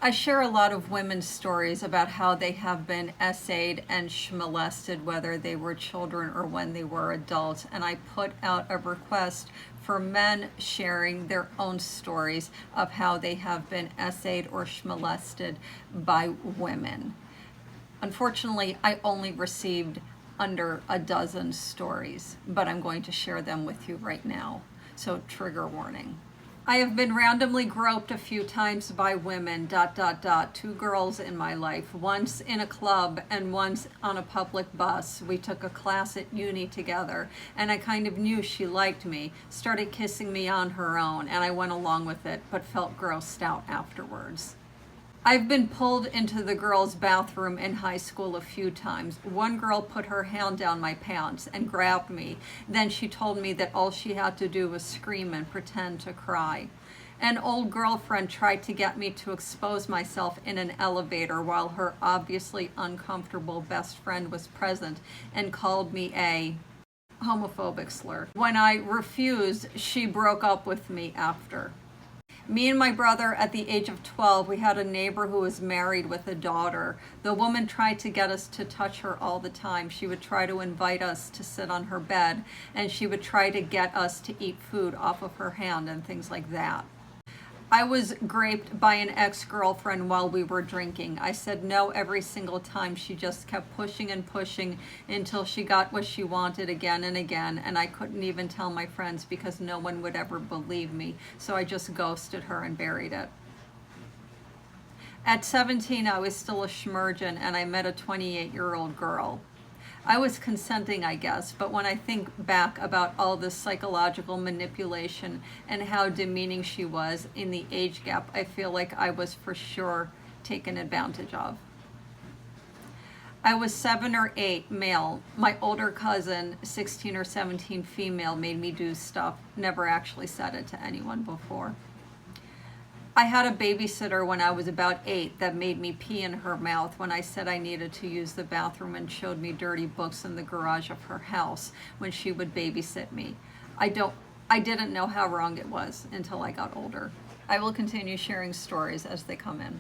I share a lot of women's stories about how they have been essayed and molested, whether they were children or when they were adults. And I put out a request for men sharing their own stories of how they have been essayed or molested by women. Unfortunately, I only received under a dozen stories, but I'm going to share them with you right now. So trigger warning. I have been randomly groped a few times by women, ... Two girls in my life, once in a club and once on a public bus. We took a class at uni together, and I kind of knew she liked me, started kissing me on her own, and I went along with it, but felt grossed out afterwards. I've been pulled into the girls' bathroom in high school a few times. One girl put her hand down my pants and grabbed me. Then she told me that all she had to do was scream and pretend to cry. An old girlfriend tried to get me to expose myself in an elevator while her obviously uncomfortable best friend was present and called me a homophobic slur. When I refused, she broke up with me after. Me and my brother, at the age of 12, we had a neighbor who was married with a daughter. The woman tried to get us to touch her all the time. She would try to invite us to sit on her bed, and she would try to get us to eat food off of her hand and things like that. I was raped by an ex-girlfriend while we were drinking. I said no every single time. She just kept pushing and pushing until she got what she wanted again and again, and I couldn't even tell my friends because no one would ever believe me, so I just ghosted her and buried it. At 17, I was still a schmergen, and I met a 28-year-old girl. I was consenting, I guess, but when I think back about all this psychological manipulation and how demeaning she was in the age gap, I feel like I was for sure taken advantage of. I was 7 or 8, male. My older cousin, 16 or 17, female, made me do stuff. Never actually said it to anyone before. I had a babysitter when I was about 8 that made me pee in her mouth when I said I needed to use the bathroom and showed me dirty books in the garage of her house when she would babysit me. I didn't know how wrong it was until I got older. I will continue sharing stories as they come in.